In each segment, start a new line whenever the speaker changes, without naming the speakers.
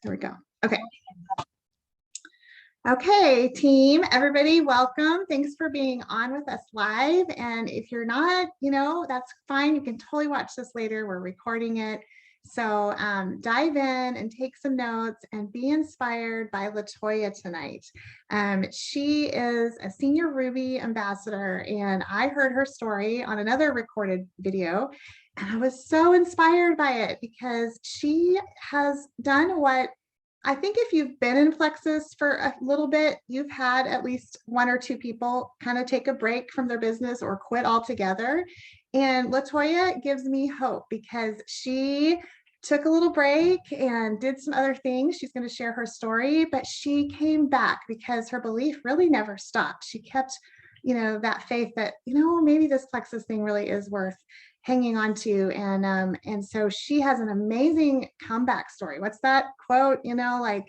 There we go. Okay. Okay, team, everybody, welcome. Thanks for being on with us live. And if you're not, that's fine. You can totally watch this later. We're recording it. So dive in and take some notes and be inspired by LaToya tonight. She is a senior Ruby ambassador, and I heard her story on another recorded video. And I was so inspired by it because she has done what I think if you've been in Plexus for a little bit, you've had at least one or two people kind of take a break from their business or quit altogether. And LaToya gives me hope because she took a little break and did some other things. She's going to share her story, but she came back because her belief really never stopped. She kept, that faith that, maybe this Plexus thing really is worth hanging on to. And so she has an amazing comeback story. What's that quote? The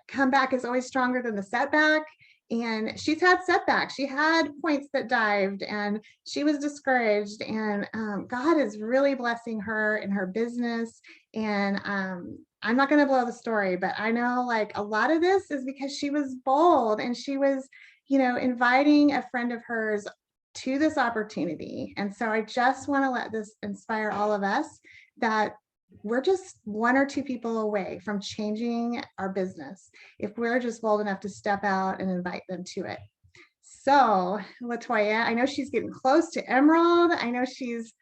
comeback is always stronger than the setback. And she's had setbacks. She had points that dived and she was discouraged, and God is really blessing her in her business. And I'm not going to blow the story, but I know a lot of this is because she was bold and she was, inviting a friend of hers to this opportunity. And so I just want to let this inspire all of us that we're just one or two people away from changing our business if we're just bold enough to step out and invite them to it. So LaToya, I know she's getting close to Emerald. I know she's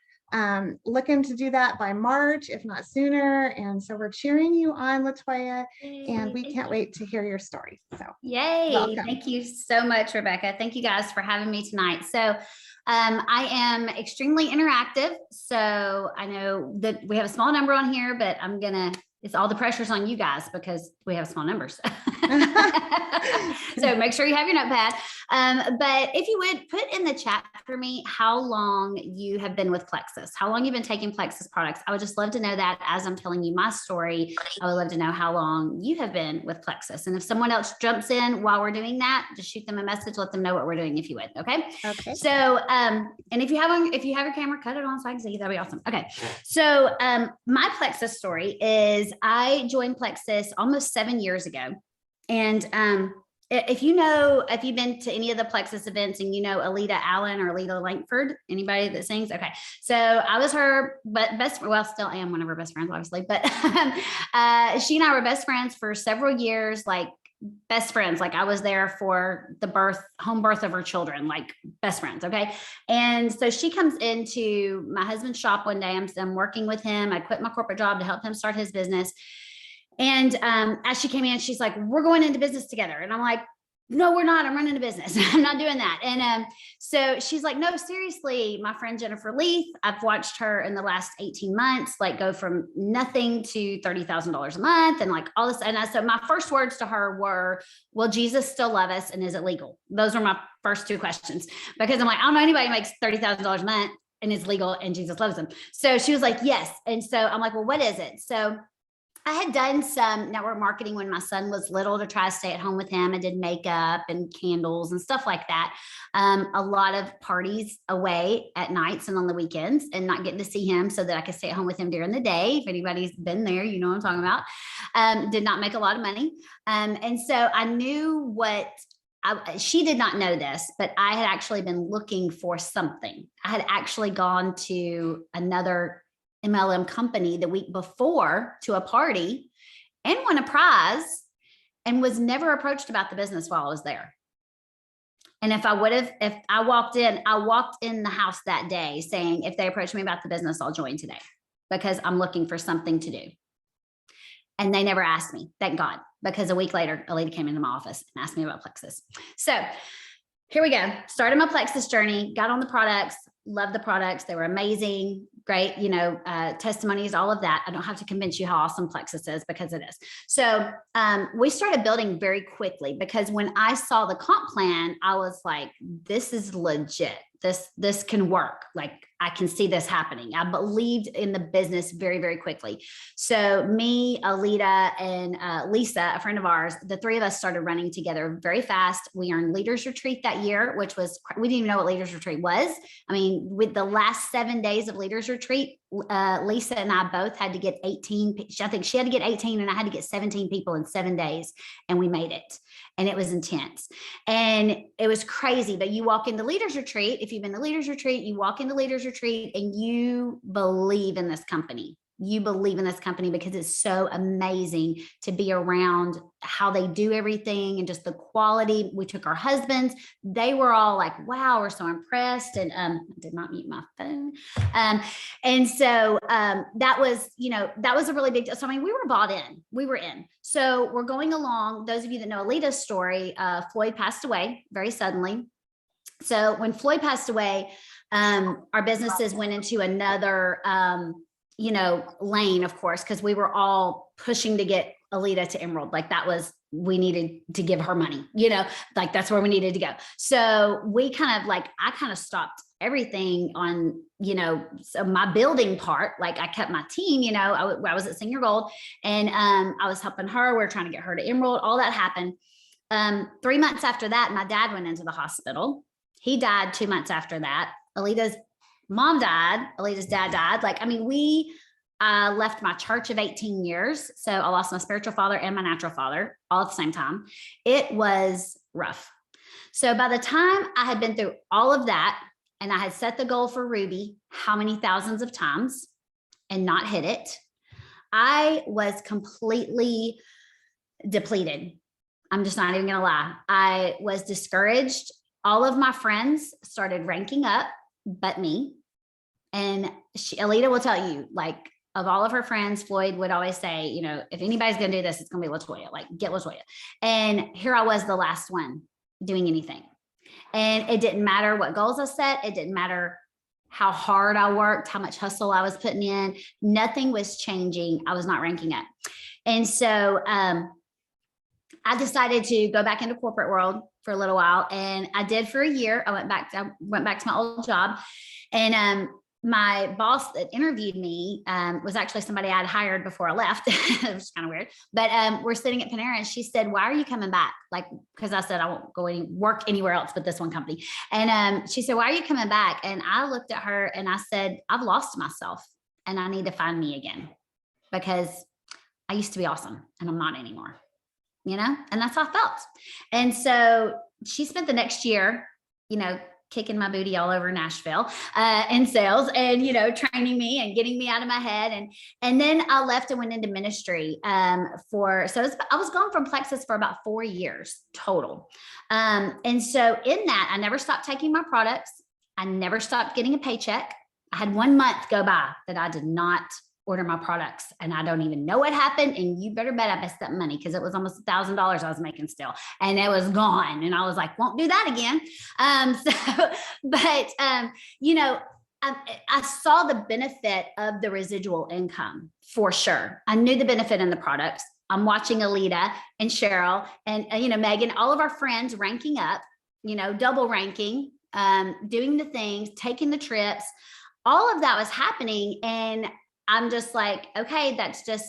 looking to do that by March, if not sooner. And so we're cheering you on, LaToya, and we can't wait to hear your story. So
yay.
Welcome.
Thank you so much, Rebecca. Thank you guys for having me tonight. So I am extremely interactive. So I know that we have a small number on here, but it's all the pressure's on you guys because we have small numbers. So make sure you have your notepad. But if you would put in the chat for me how long you have been with Plexus, how long you've been taking Plexus products. I would just love to know that as I'm telling you my story. I would love to know how long you have been with Plexus. And if someone else jumps in while we're doing that, just shoot them a message, let them know what we're doing if you would. Okay.
Okay.
So, and if you have your camera, cut it on so I can see you. That'd be awesome. Okay. So, my Plexus story is I joined Plexus almost 7 years ago. And if you've been to any of the Plexus events and Alita Allen or Alita Langford, anybody that sings, okay. So I was her still am one of her best friends, obviously, but she and I were best friends for several years, best friends. I was there for the home birth of her children, best friends. Okay. And so she comes into my husband's shop one day. I'm working with him. I quit my corporate job to help him start his business. And as she came in, she's like, we're going into business together. And I'm like, no, we're not. I'm running a business. I'm not doing that. And so she's like, no, seriously, my friend Jennifer Leith, I've watched her in the last 18 months, go from nothing to $30,000 a month and all this. And so my first words to her were, will Jesus still love us? And is it legal? Those were my first two questions, because I'm like, I don't know anybody who makes $30,000 a month and is legal and Jesus loves them. So she was like, yes. And so I'm like, well, what is it? So I had done some network marketing when my son was little to try to stay at home with him. I did makeup and candles and stuff like that. A lot of parties away at nights and on the weekends and not getting to see him so that I could stay at home with him during the day. If anybody's been there, you know what I'm talking about. Did not make a lot of money. And so I knew she did not know this, but I had actually been looking for something. I had actually gone to another MLM company the week before to a party and won a prize and was never approached about the business while I was there. And if I walked in the house that day saying, if they approach me about the business, I'll join today because I'm looking for something to do. And they never asked me, thank God, because a week later, a lady came into my office and asked me about Plexus. So here we go. Started my Plexus journey, got on the products, loved the products. They were amazing, great, testimonies, all of that. I don't have to convince you how awesome Plexus is because it is. So we started building very quickly because when I saw the comp plan, I was like, this is legit. This can work. I can see this happening. I believed in the business very, very quickly. So me, Alita, and Lisa, a friend of ours, the three of us started running together very fast. We earned Leaders Retreat that year, we didn't even know what Leaders Retreat was. I mean, with the last 7 days of Leaders Retreat, retreat, Lisa and I both had to get 18. I think she had to get 18 and I had to get 17 people in 7 days, and we made it. And it was intense and it was crazy. But you walk into leaders retreat. If you've been to leaders retreat, you walk into leaders retreat and you believe in this company. You believe in this company because it's so amazing to be around how they do everything and just the quality. We took our husbands. They were all like, wow, we're so impressed. And I did not mute my phone. And so that was, that was a really big deal. So, I mean, we were bought in. We were in. So we're going along. Those of you that know Alita's story, Floyd passed away very suddenly. So when Floyd passed away, our businesses went into another lane, of course, because we were all pushing to get Alita to Emerald. Like that was, we needed to give her money, like that's where we needed to go. So we I kind of stopped everything on, so my building part, like I kept my team, I was at Senior Gold and I was helping her. We were trying to get her to Emerald. All that happened. 3 months after that, my dad went into the hospital. He died 2 months after that. Alita's mom died. Alita's dad died. We left my church of 18 years. So I lost my spiritual father and my natural father all at the same time. It was rough. So by the time I had been through all of that and I had set the goal for Ruby, how many thousands of times and not hit it, I was completely depleted. I'm just not even going to lie. I was discouraged. All of my friends started ranking up, but me. And Alita will tell you, like, of all of her friends, Floyd would always say, if anybody's going to do this, it's going to be LaToya, like get LaToya. And here I was, the last one doing anything. And it didn't matter what goals I set. It didn't matter how hard I worked, how much hustle I was putting in. Nothing was changing. I was not ranking up. And so I decided to go back into corporate world for a little while. And I did for a year. I went back to my old job. And my boss that interviewed me was actually somebody I'd hired before I left. It was kind of weird, but we're sitting at Panera and she said, why are you coming back? Like, because I said, I won't go work anywhere else but this one company. And she said, why are you coming back? And I looked at her and I said, I've lost myself and I need to find me again because I used to be awesome and I'm not anymore, and that's how I felt. And so she spent the next year, kicking my booty all over Nashville in sales and, training me and getting me out of my head. And then I left and went into ministry I was gone from Plexus for about 4 years total. And so in that, I never stopped taking my products. I never stopped getting a paycheck. I had 1 month go by that I did not order my products and I don't even know what happened. And you better bet I missed that money because it was almost $1,000 I was making still and it was gone. And I was like, won't do that again. I saw the benefit of the residual income for sure. I knew the benefit in the products. I'm watching Alita and Cheryl and, Megan, all of our friends ranking up, double ranking, doing the things, taking the trips, all of that was happening. And I'm just like, okay, that's just,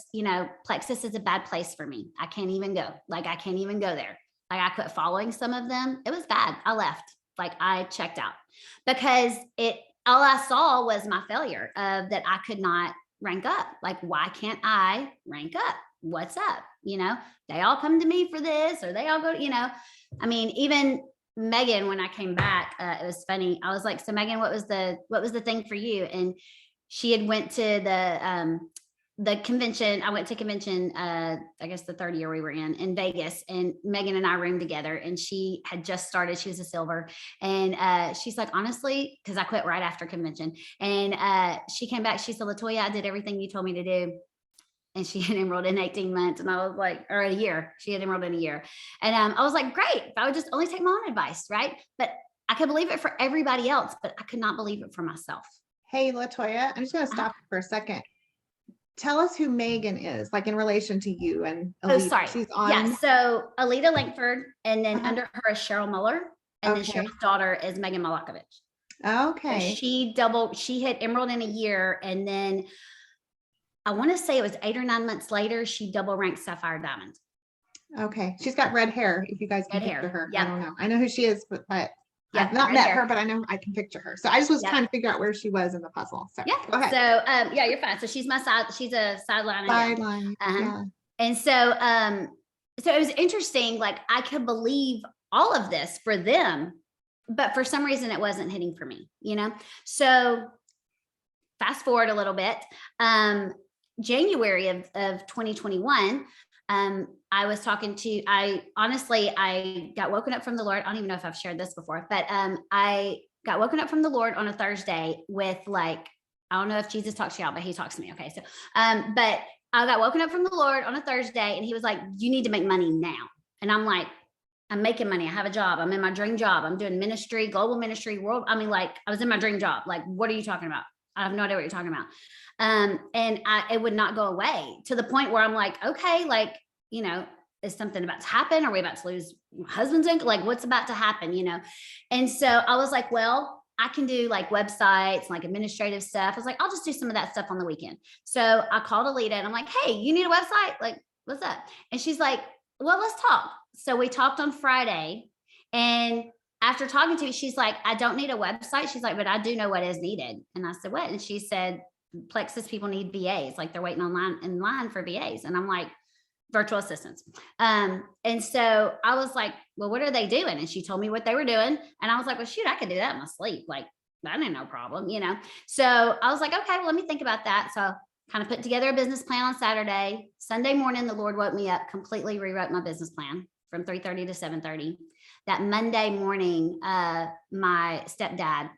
Plexus is a bad place for me. I can't even go. Like, I can't even go there. Like I quit following some of them. It was bad. I left. Like I checked out because all I saw was my failure of that I could not rank up. Like, why can't I rank up? What's up? They all come to me for this or they all go, even Megan, when I came back, it was funny. I was like, so Megan, what was the thing for you? And she had went to the convention. I went to convention, I guess the third year we were in Vegas, and Megan and I roomed together and she had just started. She was a silver. And she's like, honestly, because I quit right after convention. And she came back, she said, LaToya, I did everything you told me to do. And she had enrolled in 18 months. And I was like, or a year, she had enrolled in a year. And I was like, great, if I would just only take my own advice, right? But I could believe it for everybody else, but I could not believe it for myself.
Hey, LaToya, I'm just going to stop for a second. Tell us who Megan is, like in relation to you and Alita.
Oh, sorry.
She's on.
Yeah, so Alita Langford, and then under her is Cheryl Muller, and then
Okay.
Cheryl's daughter is Megan Malakovich.
Okay.
So she had emerald in a year, and then I want to say it was 8 or 9 months later, she double ranked Sapphire Diamond.
Okay. She's got red hair, if you guys can picture her.
Yep.
I don't know. I know who she is, but
Yeah,
I've not
right
met
there.
her, but I know I can picture her. So I just was
Yep.
trying to figure out where she was in the puzzle. So
Yeah.
go ahead.
So yeah, you're fine. So she's she's a sideline.
Sideline.
Uh-huh. And so so it was interesting. Like I could believe all of this for them, but for some reason it wasn't hitting for me, you know? So fast forward a little bit. January of 2021, I was talking to, I got woken up from the Lord. I don't even know if I've shared this before, but I got woken up from the Lord on a Thursday with like, I don't know if Jesus talks to y'all, but he talks to me. Okay. So, but I got woken up from the Lord on a Thursday and he was like, you need to make money now. And I'm like, I'm making money. I have a job. I'm in my dream job. I'm doing ministry, global ministry, world. I mean, like I was in my dream job. Like, what are you talking about? I have no idea what you're talking about. And it would not go away to the point where I'm like, okay, like, you know, is something about to happen? Are we about to lose husband's income? Like what's about to happen, you know? And so I was like, well, I can do like websites, like administrative stuff. I was like, I'll just do some of that stuff on the weekend. So I called Alita and I'm like, hey, you need a website? Like, what's up? And she's like, well, let's talk. So we talked on Friday, and after talking to me, she's like, I don't need a website. She's like, but I do know what is needed. And I said, what? And she said, Plexus people need VAs. Like they're waiting in line for VAs. And I'm like, virtual assistants. And so I was like, well, what are they doing? And she told me what they were doing. And I was like, well, shoot, I could do that in my sleep. Like that ain't no problem, you know? So I was like, okay, well, let me think about that. So kind of put together a business plan on Saturday. Sunday morning, the Lord woke me up, completely rewrote my business plan from 3:30 to 7:30. That Monday morning, my stepdad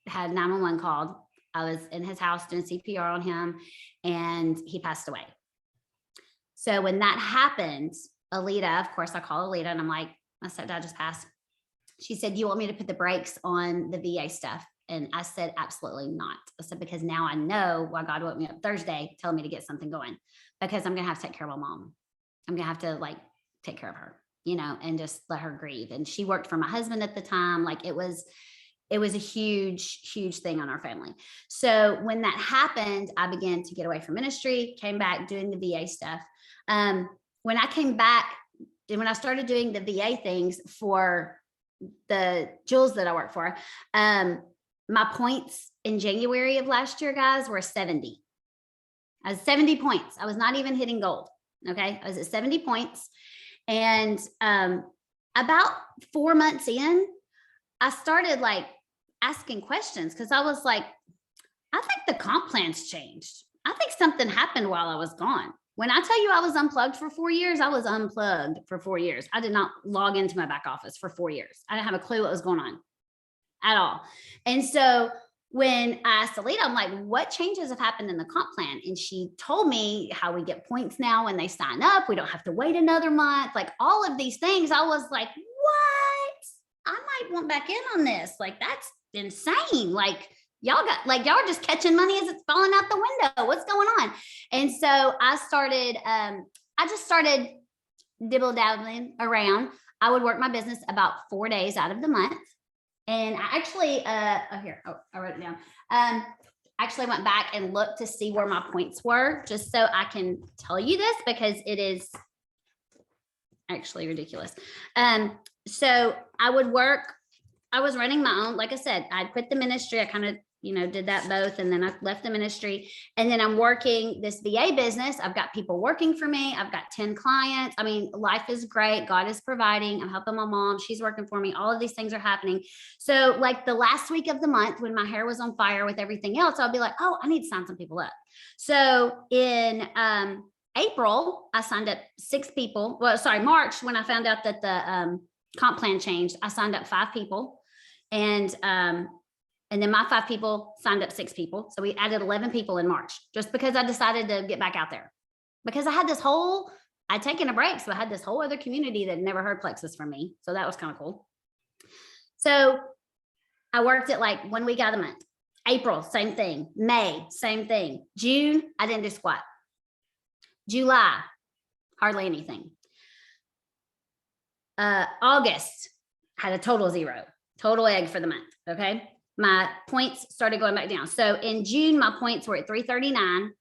had 911 called. I was in his house doing CPR on him and he passed away. So when that happened, Alita, of course, I call Alita and I'm like, my stepdad just passed. She said, you want me to put the brakes on the VA stuff? And I said, absolutely not. I said, because now I know why God woke me up Thursday, telling me to get something going, because I'm going to have to take care of my mom. I'm going to have to like take care of her, you know, and just let her grieve. And she worked for my husband at the time. Like it was a huge, huge thing on our family. So when that happened, I began to get away from ministry, came back doing the VA stuff. When I came back and when I started doing the VA things for the jewels that I work for, my points in January of last year, guys, were 70. I was 70 points. I was not even hitting gold. Okay. I was at 70 points. And about 4 months in, I started like asking questions because I was like, I think the comp plans changed. I think something happened while I was gone. When I tell you I was unplugged for 4 years, I was unplugged for 4 years. I did not log into my back office for 4 years. I didn't have a clue what was going on at all. And so when I asked Alita, I'm like, what changes have happened in the comp plan? And she told me how we get points now when they sign up. We don't have to wait another month. Like all of these things. I was like, what? I might want back in on this. Like, that's insane. Like, y'all are just catching money as it's falling out the window. What's going on? And so I just started dibble dabbling around. I would work my business about 4 days out of the month. And I actually, I wrote it down. Actually went back and looked to see where my points were, just so I can tell you this, because it is actually ridiculous. So I would work, I was running my own, like I said, I'd quit the ministry. I kind of, did that both. And then I left the ministry, and then I'm working this VA business. I've got people working for me. I've got 10 clients. I mean, life is great. God is providing. I'm helping my mom. She's working for me. All of these things are happening. So like the last week of the month, when my hair was on fire with everything else, I'll be like, oh, I need to sign some people up. So in April, I signed up 6 people. Well, sorry, March, when I found out that the comp plan changed, I signed up 5 people. And then my 5 people signed up 6 people. So we added 11 people in March, just because I decided to get back out there, because I had I'd taken a break. So I had this whole other community that never heard Plexus from me. So that was kind of cool. So I worked it like 1 week out of the month. April, same thing. May, same thing. June, I didn't do squat. July, hardly anything. August, had a total 0, total egg for the month. Okay. My points started going back down. So in June, my points were at 339.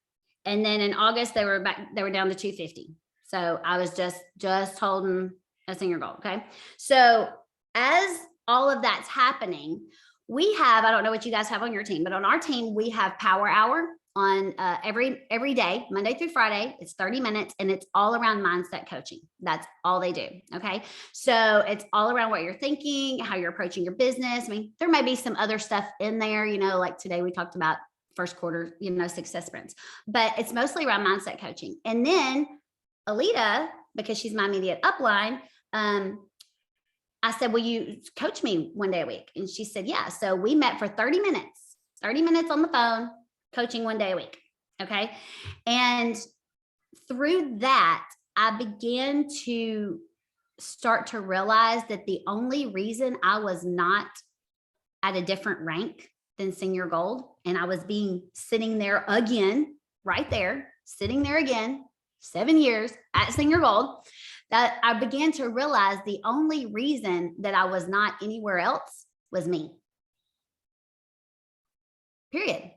And then in August, they were down to 250. So I was just holding a senior goal. Okay. So as all of that's happening, we have, I don't know what you guys have on your team, but on our team, we have power hour on every day, Monday through Friday. It's 30 minutes and it's all around mindset coaching. That's all they do. Okay. So it's all around what you're thinking, how you're approaching your business. I mean, there may be some other stuff in there, you know, like today we talked about first quarter, you know, success sprints, but it's mostly around mindset coaching. And then Alita, because she's my immediate upline, I said, will you coach me one day a week? And she said, yeah. So we met for 30 minutes on the phone, coaching one day a week. Okay. And through that, I began to start to realize that the only reason I was not at a different rank than senior gold, and I was sitting there again, right there, sitting there again, 7 years at senior gold, that I began to realize the only reason that I was not anywhere else was me. Period.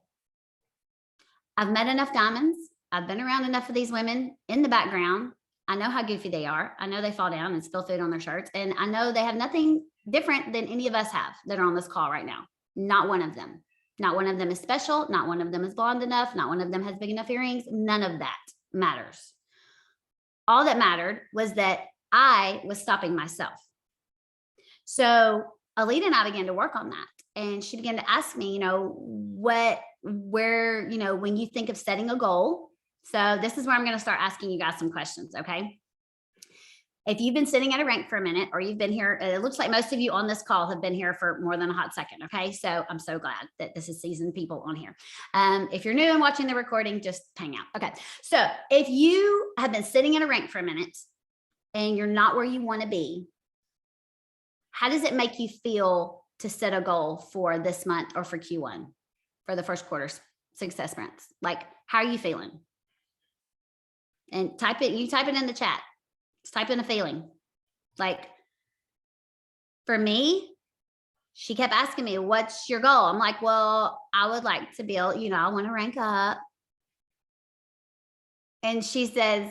I've met enough diamonds. I've been around enough of these women in the background. I know how goofy they are. I know they fall down and spill food on their shirts. And I know they have nothing different than any of us have that are on this call right now. Not one of them. Not one of them is special. Not one of them is blonde enough. Not one of them has big enough earrings. None of that matters. All that mattered was that I was stopping myself. So Alita and I began to work on that. And she began to ask me, you know, where, you know, when you think of setting a goal. So this is where I'm going to start asking you guys some questions. Okay. If you've been sitting at a rank for a minute, or you've been here, it looks like most of you on this call have been here for more than a hot second. Okay. So I'm so glad that this is seasoned people on here. If you're new and watching the recording, just hang out. Okay. So if you have been sitting at a rank for a minute and you're not where you want to be, how does it make you feel to set a goal for this month or for Q1, for the first quarter's success sprints? Like, how are you feeling? And you type it in the chat. Just type in a feeling. Like, for me, she kept asking me, what's your goal? I'm like, well, I would like to build, you know, I want to rank up. And she says,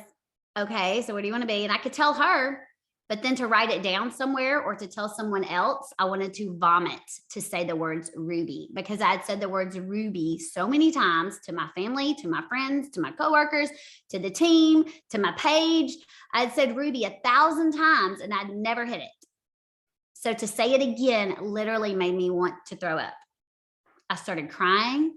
okay, so what do you want to be? And I could tell her, but then to write it down somewhere or to tell someone else, I wanted to vomit to say the words Ruby, because I had said the words Ruby so many times to my family, to my friends, to my coworkers, to the team, to my page. I'd said Ruby 1,000 times and I'd never hit it. So to say it again literally made me want to throw up. I started crying.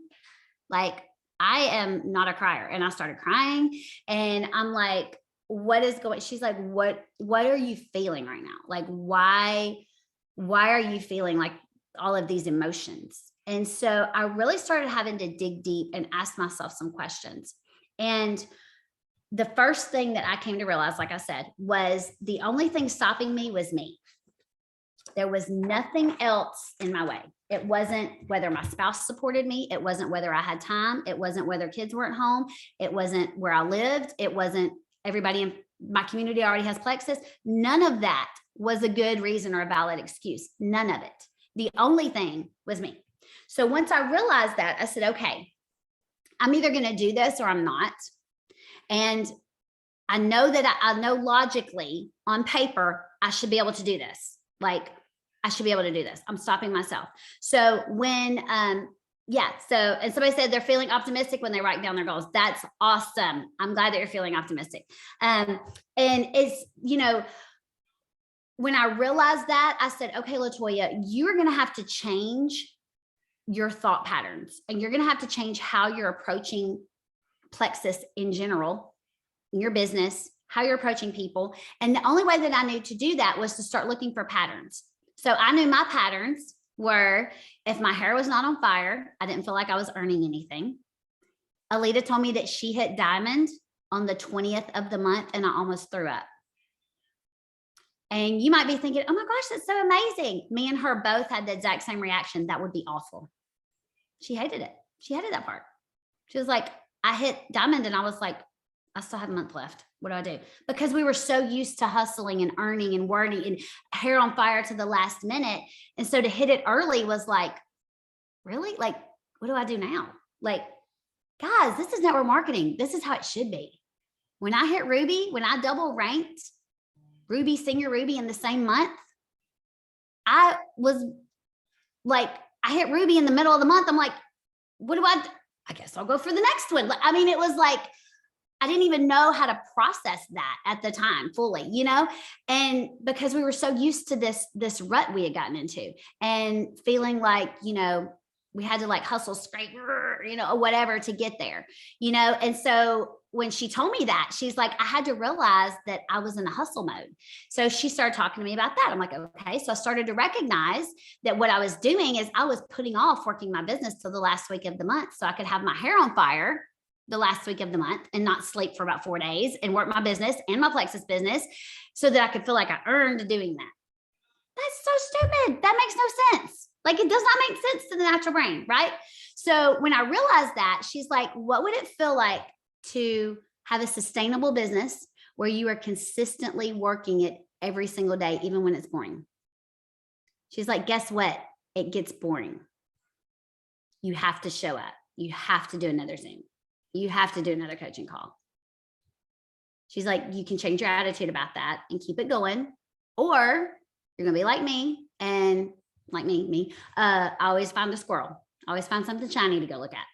Like, I am not a crier. And I started crying and I'm like, what is going, she's like, what are you feeling right now? Like, why are you feeling like all of these emotions? And so I really started having to dig deep and ask myself some questions. And the first thing that I came to realize, like I said, was the only thing stopping me was me. There was nothing else in my way. It wasn't whether my spouse supported me. It wasn't whether I had time. It wasn't whether kids weren't home. It wasn't where I lived. It wasn't everybody in my community already has plexus. None of that was a good reason or a valid excuse. None of it. The only thing was me. So once I realized that, I said, okay, I'm either going to do this or I'm not. And I know that I know logically on paper, I should be able to do this. Like, I should be able to do this. I'm stopping myself. So when, and somebody said they're feeling optimistic when they write down their goals. That's awesome. I'm glad that you're feeling optimistic. And it's, you know, when I realized that, I said, okay, LaToya, you're going to have to change your thought patterns and you're going to have to change how you're approaching plexus in general, in your business, how you're approaching people. And the only way that I knew to do that was to start looking for patterns. So I knew my patterns were, if my hair was not on fire, I didn't feel like I was earning anything. Alita told me that she hit diamond on the 20th of the month and I almost threw up. And you might be thinking, oh my gosh, that's so amazing. Me and her both had the exact same reaction. That would be awful. She hated it. She hated that part. She was like, I hit diamond and I was like, I still have a month left. What do I do? Because we were so used to hustling and earning and working and hair on fire to the last minute. And so to hit it early was like, really? Like, what do I do now? Like, guys, this is network marketing. This is how it should be. When I hit Ruby, when I double ranked Ruby, senior Ruby in the same month, I was like, I hit Ruby in the middle of the month. I'm like, what do I guess I'll go for the next one. I mean, it was like, I didn't even know how to process that at the time fully, you know, and because we were so used to this rut we had gotten into and feeling like, you know, we had to like hustle, scrape, you know, or whatever to get there, you know. And so when she told me that, she's like, I had to realize that I was in a hustle mode. So she started talking to me about that. I'm like, okay. So I started to recognize that what I was doing is I was putting off working my business till the last week of the month so I could have my hair on fire the last week of the month and not sleep for about 4 days and work my business and my Plexus business so that I could feel like I earned doing that. That's so stupid. That makes no sense. Like, it does not make sense to the natural brain, right? So when I realized that, she's like, what would it feel like to have a sustainable business where you are consistently working it every single day, even when it's boring? She's like, guess what? It gets boring. You have to show up. You have to do another Zoom. You have to do another coaching call. She's like, you can change your attitude about that and keep it going, or you're going to be like me and like me. I always find a squirrel. I always find something shiny to go look at.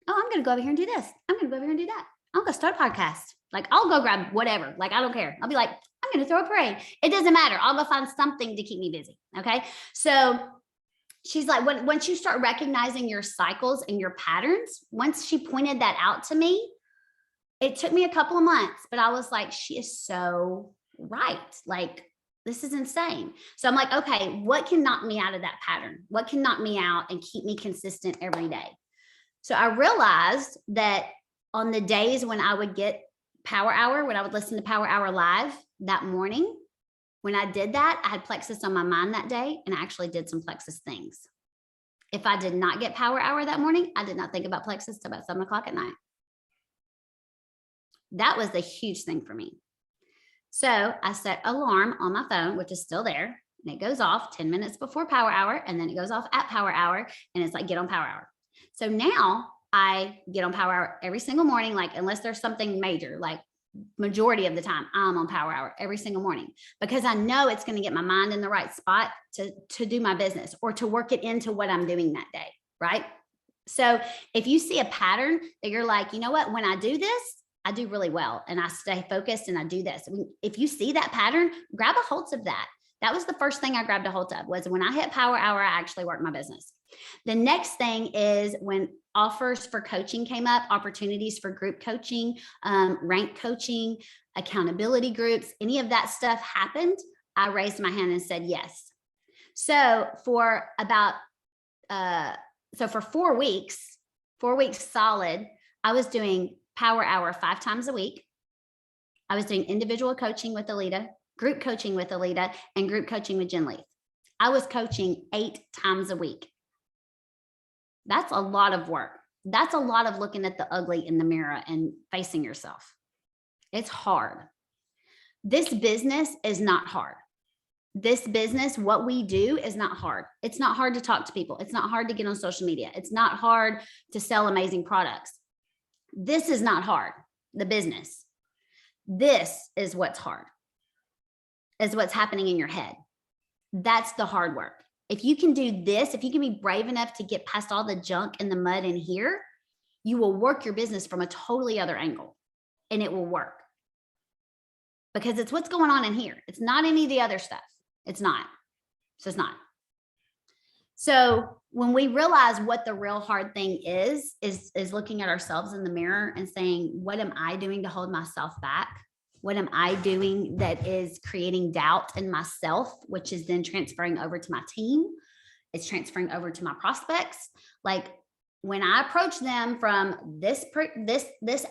Oh, I'm going to go over here and do this. I'm going to go over here and do that. I'm going to start a podcast. Like, I'll go grab whatever. Like, I don't care. I'll be like, I'm going to throw a parade. It doesn't matter. I'll go find something to keep me busy. Okay. So she's like, once you start recognizing your cycles and your patterns, once she pointed that out to me, it took me a couple of months, but I was like, she is so right. Like, this is insane. So I'm like, okay, what can knock me out of that pattern? What can knock me out and keep me consistent every day? So I realized that on the days when I would get Power Hour, when I would listen to Power Hour live that morning, when I did that, I had Plexus on my mind that day, and I actually did some Plexus things. If I did not get Power Hour that morning, I did not think about Plexus till about 7 o'clock at night. That was a huge thing for me. So I set an alarm on my phone, which is still there, and it goes off 10 minutes before Power Hour, and then it goes off at Power Hour, and it's like, get on Power Hour. So now I get on Power Hour every single morning, like, unless there's something major, like majority of the time I'm on Power Hour every single morning, because I know it's going to get my mind in the right spot to do my business or to work it into what I'm doing that day. Right. So if you see a pattern that you're like, you know what, when I do this, I do really well and I stay focused and I do this. If you see that pattern, grab a hold of that. That was the first thing I grabbed a hold of, was when I hit Power Hour, I actually worked my business. The next thing is when offers for coaching came up, opportunities for group coaching, rank coaching, accountability groups, any of that stuff happened, I raised my hand and said yes. So for about, for 4 weeks solid, I was doing Power Hour 5 times a week. I was doing individual coaching with Alita, group coaching with Alita, and group coaching with Jen Leith. I was coaching 8 times a week. That's a lot of work. That's a lot of looking at the ugly in the mirror and facing yourself. It's hard. This business is not hard. This business, what we do, is not hard. It's not hard to talk to people. It's not hard to get on social media. It's not hard to sell amazing products. This is not hard, the business. This is what's hard, is what's happening in your head. That's the hard work. If you can do this, if you can be brave enough to get past all the junk and the mud in here, you will work your business from a totally other angle, and it will work, because it's what's going on in here. It's not any of the other stuff. It's not. So it's not. So when we realize what the real hard thing is looking at ourselves in the mirror and saying, what am I doing to hold myself back? What am I doing that is creating doubt in myself, which is then transferring over to my team? It's transferring over to my prospects. Like, when I approach them from this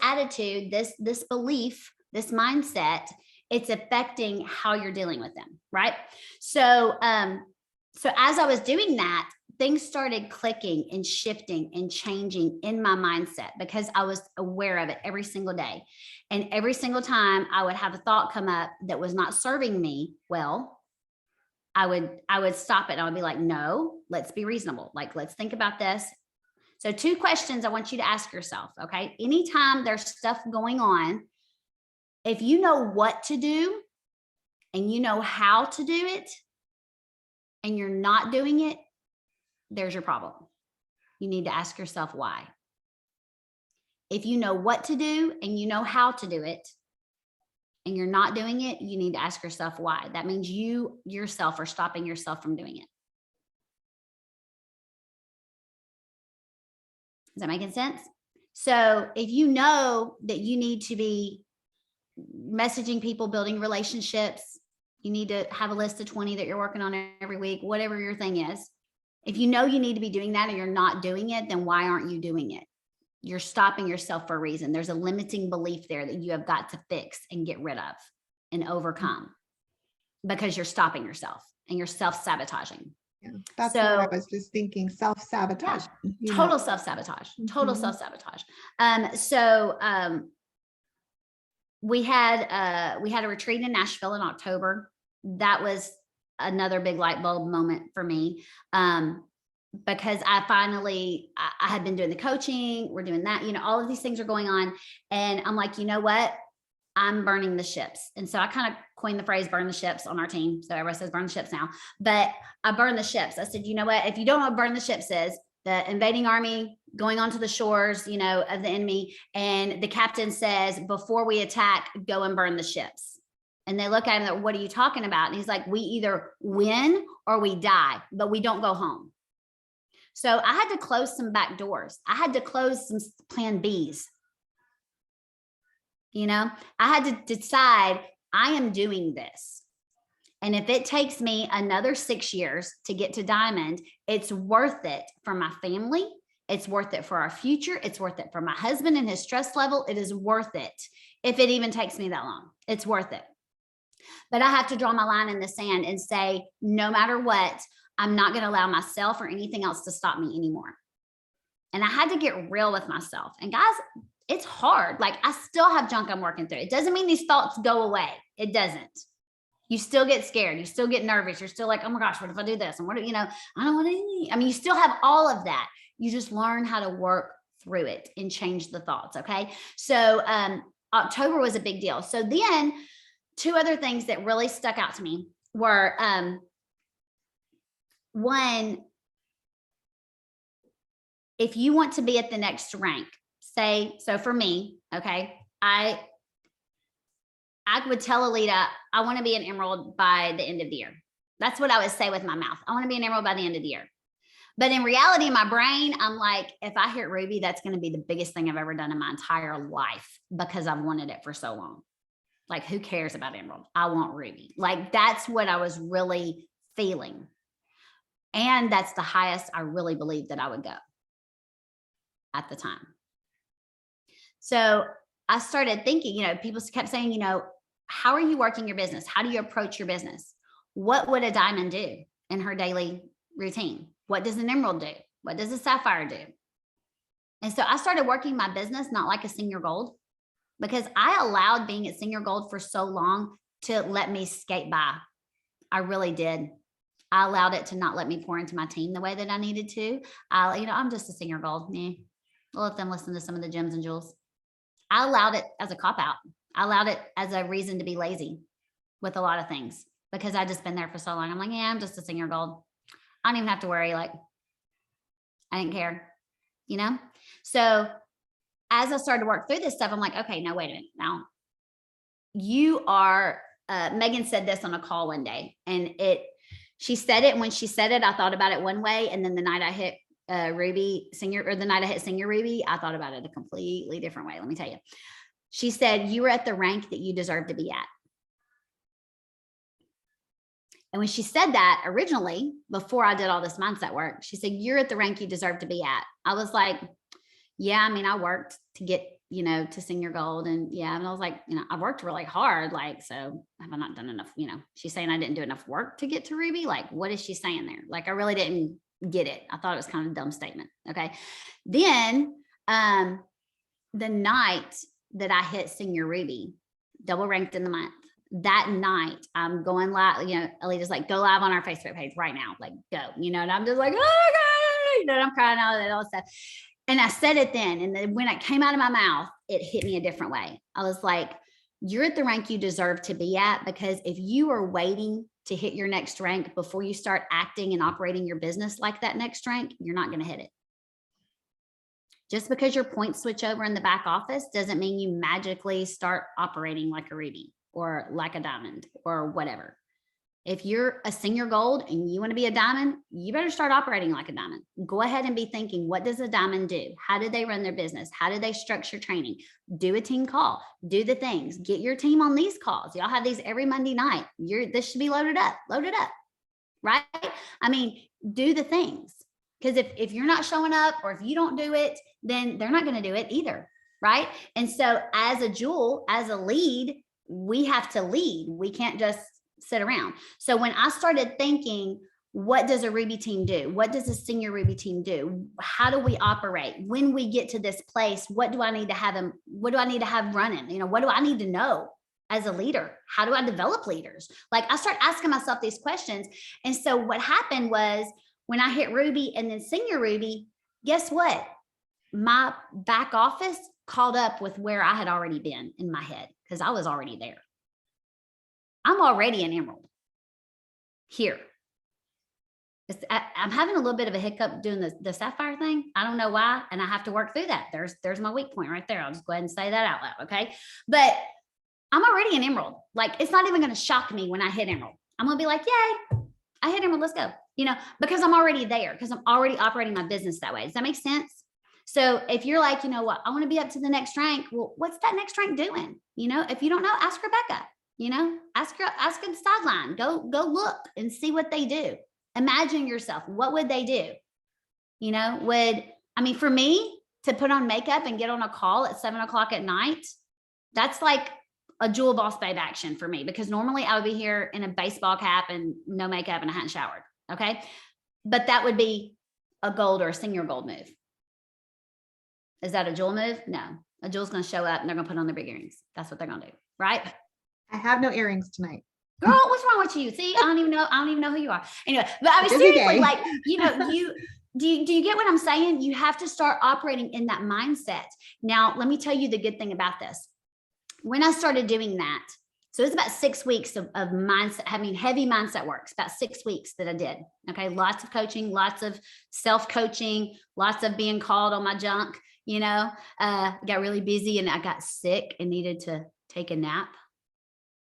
attitude, this belief, this mindset, it's affecting how you're dealing with them, right? So as I was doing that, things started clicking and shifting and changing in my mindset, because I was aware of it every single day. And every single time I would have a thought come up that was not serving me well, I would stop it. And I would be like, no, let's be reasonable. Like, let's think about this. So 2 questions I want you to ask yourself. Okay. Anytime there's stuff going on, if you know what to do and you know how to do it, and you're not doing it, there's your problem. You need to ask yourself why. If you know what to do and you know how to do it, and you're not doing it, you need to ask yourself why. That means you yourself are stopping yourself from doing it. Is that making sense? So if you know that you need to be messaging people, building relationships, you need to have a list of 20 that you're working on every week, whatever your thing is. If you know you need to be doing that and you're not doing it, then why aren't you doing it? You're stopping yourself for a reason. There's a limiting belief there that you have got to fix and get rid of and overcome because you're stopping yourself and you're self-sabotaging.
Yeah, that's what I was just thinking, self-sabotage.
Yeah, total self-sabotage, total self-sabotage. We had a retreat in Nashville in October. That was another big light bulb moment for me. Because I had been doing the coaching, we're doing that, all of these things are going on. And I'm like, you know what? I'm burning the ships. And so I kind of coined the phrase burn the ships on our team. So everybody says burn the ships now, but I burned the ships. I said, you know what? If you don't know what burn the ships is, the invading army going onto the shores, of the enemy. And the captain says, before we attack, go and burn the ships. And they look at him, like, what are you talking about? And he's like, we either win or we die, but we don't go home. So I had to close some back doors. I had to close some plan Bs. I had to decide I am doing this. And if it takes me another 6 years to get to diamond, it's worth it for my family. It's worth it for our future. It's worth it for my husband and his stress level. It is worth it. If it even takes me that long, it's worth it. But I have to draw my line in the sand and say, no matter what, I'm not going to allow myself or anything else to stop me anymore. And I had to get real with myself. And guys, it's hard. Like, I still have junk I'm working through. It doesn't mean these thoughts go away. It doesn't. You still get scared. You still get nervous. You're still like, oh my gosh, what if I do this? And what, I don't want to, you still have all of that. You just learn how to work through it and change the thoughts. Okay. So, October was a big deal. So then 2 other things that really stuck out to me were, one, if you want to be at the next rank, so for me, okay, I would tell Alita, I want to be an emerald by the end of the year. That's what I would say with my mouth. I want to be an emerald by the end of the year. But in reality, in my brain, I'm like, if I hit ruby, that's going to be the biggest thing I've ever done in my entire life because I've wanted it for so long. Like, who cares about emerald? I want ruby. Like, that's what I was really feeling. And that's the highest I really believed that I would go at the time. So I started thinking, people kept saying, how are you working your business? How do you approach your business? What would a diamond do in her daily routine? What does an emerald do? What does a sapphire do? And so I started working my business not like a senior gold, because I allowed being at senior gold for so long to let me skate by. I really did. I allowed it to not let me pour into my team the way that I needed to. I'm just a senior gold. I'll let them listen to some of the gems and jewels. I allowed it as a cop out. I allowed it as a reason to be lazy with a lot of things because I just been there for so long. I'm like, yeah, I'm just a senior gold. I don't even have to worry. Like, I didn't care, So as I started to work through this stuff, I'm like, okay, no, wait a minute. Now you are, Megan said this on a call one day, and she said it. When she said it, I thought about it one way. And then the night I hit the night I hit senior ruby, I thought about it a completely different way. Let me tell you. She said, you were at the rank that you deserve to be at. And when she said that originally, before I did all this mindset work, she said, you're at the rank you deserve to be at. I was like, yeah, I worked to get, to senior gold. And yeah, and I was like, I worked really hard. Like, so have I not done enough? She's saying I didn't do enough work to get to ruby. Like, what is she saying there? Like, I really didn't get it. I thought it was kind of a dumb statement. Okay. Then, the night that I hit senior ruby, double ranked in the month, that night I'm going live, Alita's like, go live on our Facebook page right now. Like, go, and I'm just like, oh God, I'm crying out and all that stuff. And I said it then. And then when it came out of my mouth, it hit me a different way. I was like, you're at the rank you deserve to be at, because if you are waiting to hit your next rank before you start acting and operating your business like that next rank, you're not going to hit it. Just because your points switch over in the back office doesn't mean you magically start operating like a ruby or like a diamond or whatever. If you're a senior gold and you want to be a diamond, you better start operating like a diamond. Go ahead and be thinking, what does a diamond do? How do they run their business? How do they structure training? Do a team call, do the things, get your team on these calls. Y'all have these every Monday night. This should be loaded up, right? I mean, do the things. Because if you're not showing up or if you don't do it, then they're not going to do it either, right? And so as a jewel, as a lead, we have to lead. We can't just sit around. So when I started thinking, what does a Ruby team do? What does a senior Ruby team do? How do we operate? When we get to this place, what do I need to have them? What do I need to have running? You know, what do I need to know as a leader? How do I develop leaders? Like I start asking myself these questions. And so what happened was when I hit Ruby and then senior Ruby, guess what? My back office caught up with where I had already been in my head because I was already there. I'm already an emerald here. I'm having a little bit of a hiccup doing the sapphire thing. I don't know why. And I have to work through that. There's my weak point right there. I'll just go ahead and say that out loud. Okay. But I'm already an emerald. Like it's not even going to shock me when I hit emerald. I'm going to be like, yay, I hit emerald. Let's go. You know, because I'm already there, because I'm already operating my business that way. Does that make sense? So if you're like, you know what, I want to be up to the next rank. Well, what's that next rank doing? You know, if you don't know, ask Rebecca. You know, ask the sideline. Go look and see what they do. Imagine yourself. What would they do? You know, for me to put on makeup and get on a call at 7:00 at night, that's like a jewel boss babe action for me, because normally I would be here in a baseball cap and no makeup and I hadn't showered. Okay. But that would be a gold or a senior gold move. Is that a jewel move? No, a jewel's going to show up and they're going to put on their big earrings. That's what they're going to do. Right.
I have no earrings tonight.
Girl, what's wrong with you? See, I don't even know who you are. Anyway, but I was seriously like, you know, do you get what I'm saying? You have to start operating in that mindset. Now, let me tell you the good thing about this. When I started doing that, so it's about 6 weeks of mindset, heavy mindset work. It's about 6 weeks that I did. Okay. Lots of coaching, lots of self-coaching, lots of being called on my junk, you know, got really busy and I got sick and needed to take a nap.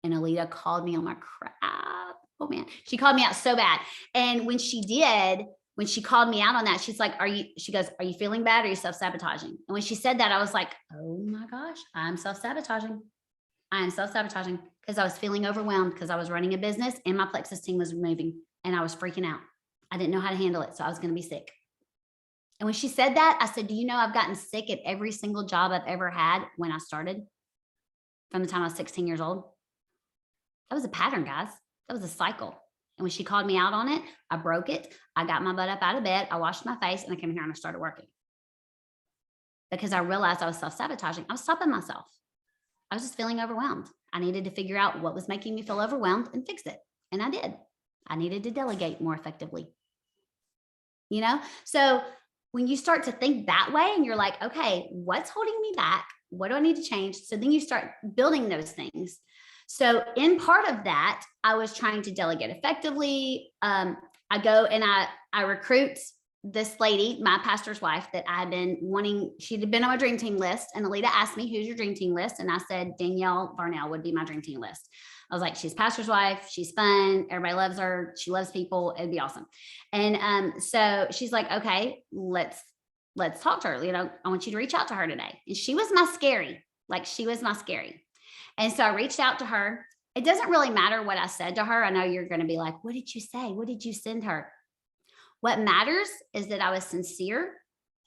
And Alita called me on my crap. Oh man, she called me out so bad. And when she called me out on that, she's like, she goes, are you feeling bad? Or are you self-sabotaging? And when she said that, I was like, oh my gosh, I'm self-sabotaging. I am self-sabotaging because I was feeling overwhelmed because I was running a business and my plexus team was moving and I was freaking out. I didn't know how to handle it. So I was going to be sick. And when she said that, I said, do you know I've gotten sick at every single job I've ever had when I started from the time I was 16 years old? That was a pattern, guys. That was a cycle. And when she called me out on it, I broke it. I got my butt up out of bed. I washed my face and I came here and I started working. Because I realized I was self-sabotaging. I was stopping myself. I was just feeling overwhelmed. I needed to figure out what was making me feel overwhelmed and fix it. And I did. I needed to delegate more effectively. You know? So when you start to think that way and you're like, okay, what's holding me back? What do I need to change? So then you start building those things. So in part of that, I was trying to delegate effectively. I go and I recruit this lady, my pastor's wife, that I had been wanting. She'd been on my dream team list. And Alita asked me, who's your dream team list? And I said, Danielle Varnell would be my dream team list. I was like, she's pastor's wife. She's fun. Everybody loves her. She loves people. It'd be awesome. And so she's like, okay, let's talk to her. You know, I want you to reach out to her today. And she was my scary. And so I reached out to her. It doesn't really matter what I said to her. I know you're going to be like, what did you say? What did you send her? What matters is that I was sincere.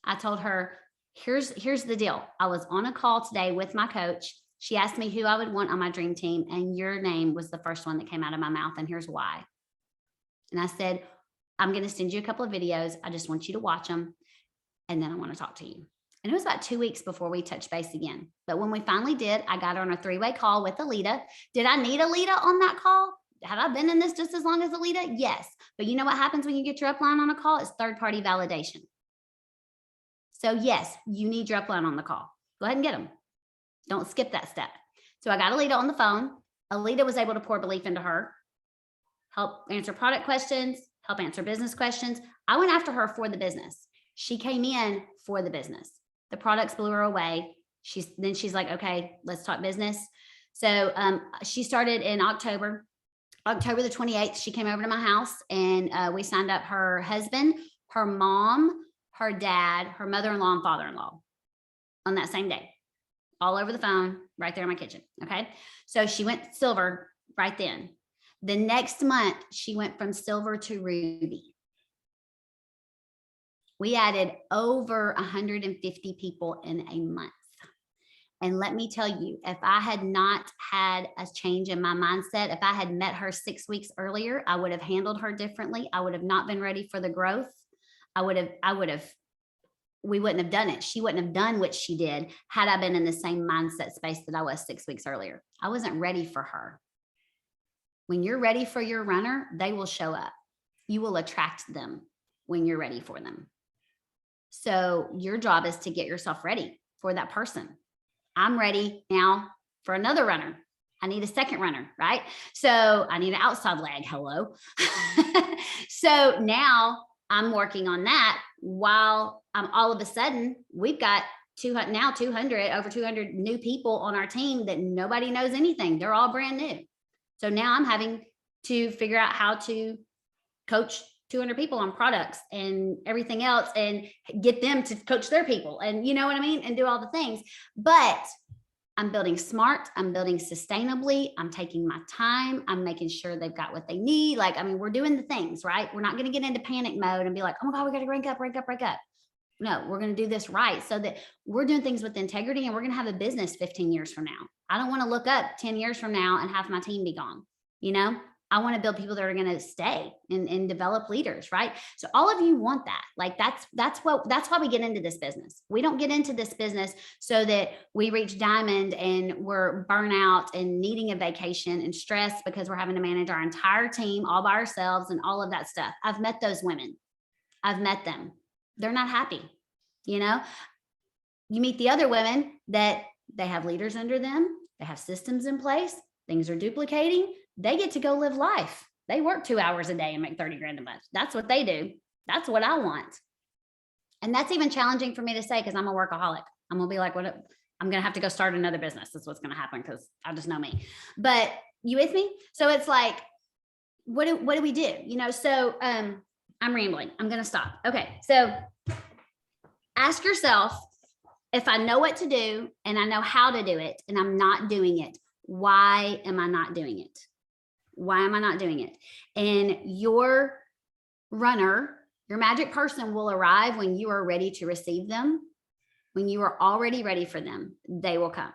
I told her, here's the deal. I was on a call today with my coach. She asked me who I would want on my dream team. And your name was the first one that came out of my mouth. And here's why. And I said, I'm going to send you a couple of videos. I just want you to watch them. And then I want to talk to you. And it was about 2 weeks before we touched base again. But when we finally did, I got her on a 3-way call with Alita. Did I need Alita on that call? Have I been in this just as long as Alita? Yes. But you know what happens when you get your upline on a call? It's third-party validation. So yes, you need your upline on the call. Go ahead and get them. Don't skip that step. So I got Alita on the phone. Alita was able to pour belief into her. help answer product questions, help answer business questions. I went after her for the business. She came in for the business. The products blew her away. She's like, okay, let's talk business. So she started in October the 28th. She came over to my house and we signed up her husband, her mom, her dad, her mother-in-law, and father-in-law on that same day, all over the phone, right there in my kitchen. Okay. So she went silver right then. The next month, she went from silver to ruby. We added over 150 people in a month. And let me tell you, if I had not had a change in my mindset, if I had met her 6 weeks earlier, I would have handled her differently. I would have not been ready for the growth. We wouldn't have done it. She wouldn't have done what she did had I been in the same mindset space that I was 6 weeks earlier. I wasn't ready for her. When you're ready for your runner, they will show up. You will attract them when you're ready for them. So your job is to get yourself ready for that person. I'm ready now for another runner. I need a second runner, right? So I need an outside leg. Hello. So now I'm working on that while I'm all of a sudden, we've got 200, over 200 new people on our team that nobody knows anything. They're all brand new. So now I'm having to figure out how to coach 200 people on products and everything else and get them to coach their people. And you know what I mean? And do all the things. But I'm building smart. I'm building sustainably. I'm taking my time. I'm making sure they've got what they need. Like, I mean, we're doing the things, right? We're not going to get into panic mode and be like, oh my God, we got to rank up. No, we're going to do this right so that we're doing things with integrity and we're going to have a business 15 years from now. I don't want to look up 10 years from now and have my team be gone. You know, I want to build people that are going to stay and develop leaders, right? So all of you want that. Like that's why we get into this business. We don't get into this business so that we reach diamond and we're burnout and needing a vacation and stressed because we're having to manage our entire team all by ourselves and all of that stuff. I've met those women. I've met them. They're not happy. You know, you meet the other women that they have leaders under them. They have systems in place. Things are duplicating. They get to go live life. They work 2 hours a day and make 30 grand a month. That's what they do. That's what I want. And that's even challenging for me to say, because I'm a workaholic. I'm going to be like, what? I'm going to have to go start another business. That's what's going to happen because I just know me. But you with me? So it's like, what do we do? You know, so I'm rambling. I'm going to stop. Okay. So ask yourself, if I know what to do and I know how to do it and I'm not doing it, why am I not doing it? Why am I not doing it? And your runner, your magic person will arrive when you are ready to receive them. When you are already ready for them, they will come.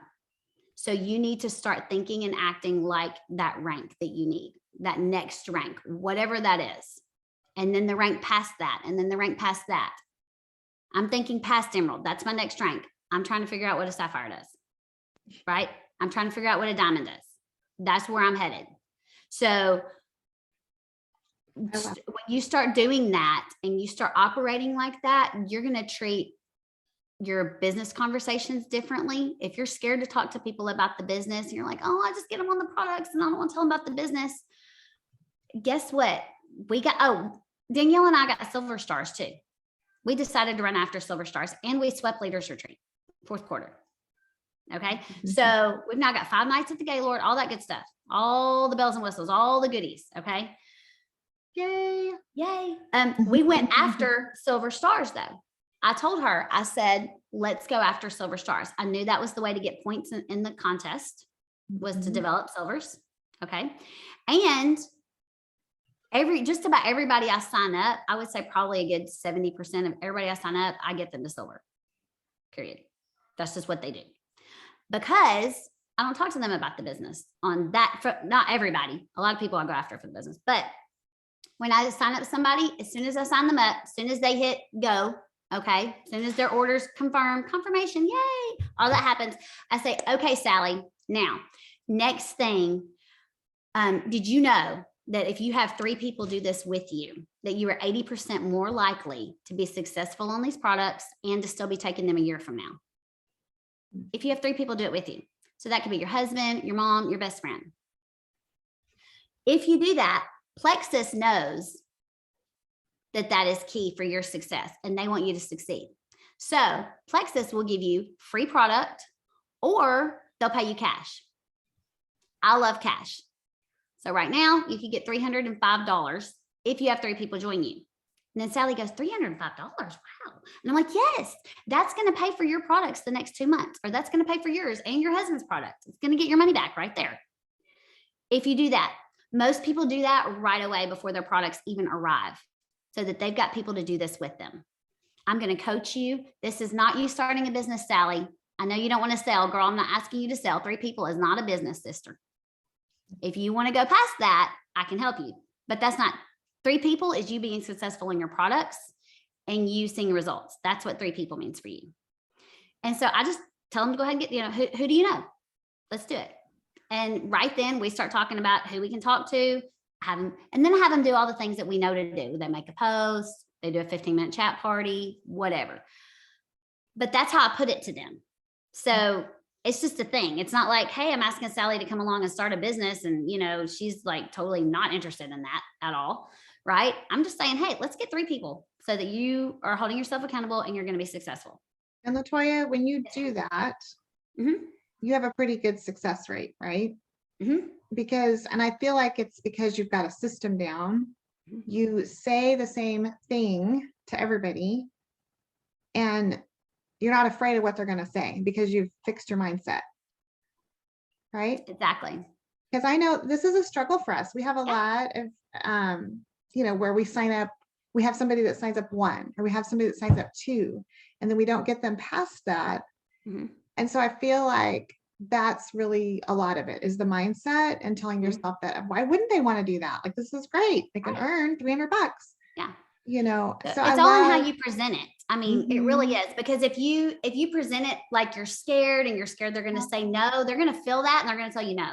So you need to start thinking and acting like that rank that you need, that next rank, whatever that is. And then the rank past that, and then the rank past that. I'm thinking past emerald. That's my next rank. I'm trying to figure out what a sapphire does, right? I'm trying to figure out what a diamond does. That's where I'm headed. So when you start doing that and you start operating like that, you're going to treat your business conversations differently. If you're scared to talk to people about the business, and you're like, oh, I just get them on the products and I don't want to tell them about the business. Guess what? Danielle and I got silver stars too. We decided to run after silver stars and we swept leaders retreat, 4th quarter. Okay. So we've now got 5 nights at the Gaylord, all that good stuff, all the bells and whistles, all the goodies. Okay.
Yay.
Yay. We went after silver stars though. I told her, I said, let's go after silver stars. I knew that was the way to get points in the contest, was to develop silvers. Okay. And just about everybody I sign up, I would say probably a good 70% of everybody I sign up, I get them to silver, period. That's just what they do. Because I don't talk to them about the business on that. Not everybody. A lot of people I go after for the business. But when I sign up somebody, as soon as I sign them up, as soon as they hit go, okay, as soon as their orders confirmation, yay, all that happens, I say, okay, Sally, now, next thing, did you know that if you have 3 people do this with you, that you are 80% more likely to be successful on these products and to still be taking them a year from now? If you have 3 people do it with you. So that could be your husband, your mom, your best friend. If you do that, Plexus knows that is key for your success, and they want you to succeed. So Plexus will give you free product, or they'll pay you cash. I love cash. So right now you can get $305 if you have 3 people join you. And then Sally goes, $305? Wow. And I'm like, yes, that's going to pay for your products the next 2 months, or that's going to pay for yours and your husband's products. It's going to get your money back right there. If you do that, most people do that right away before their products even arrive, so that they've got people to do this with them. I'm going to coach you. This is not you starting a business, Sally. I know you don't want to sell, girl. I'm not asking you to sell. 3 people is not a business, sister. If you want to go past that, I can help you. But that's not 3 people is you being successful in your products and you seeing results. That's what 3 people means for you. And so I just tell them to go ahead and get, who do you know? Let's do it. And right then we start talking about who we can talk to, and then have them do all the things that we know to do. They make a post, they do a 15-minute chat party, whatever. But that's how I put it to them. So it's just a thing. It's not like, hey, I'm asking Sally to come along and start a business. And, she's like totally not interested in that at all. Right. I'm just saying, hey, let's get 3 people so that you are holding yourself accountable and you're going to be successful.
And LaToya, when you do that, you have a pretty good success rate, right? Because, and I feel like it's because you've got a system down. You say the same thing to everybody and you're not afraid of what they're going to say because you've fixed your mindset. Right?
Exactly.
Because I know this is a struggle for us. We have a lot of, where we sign up, we have somebody that signs up 1, or we have somebody that signs up 2, and then we don't get them past that. And so I feel like that's really a lot of it, is the mindset and telling yourself that, why wouldn't they want to do that? Like, this is great. They can earn $300.
Yeah.
So
it's all in how you present it. I mean, it really is, because if you present it like you're scared and you're scared they're going to say no, they're going to feel that and they're going to tell you no.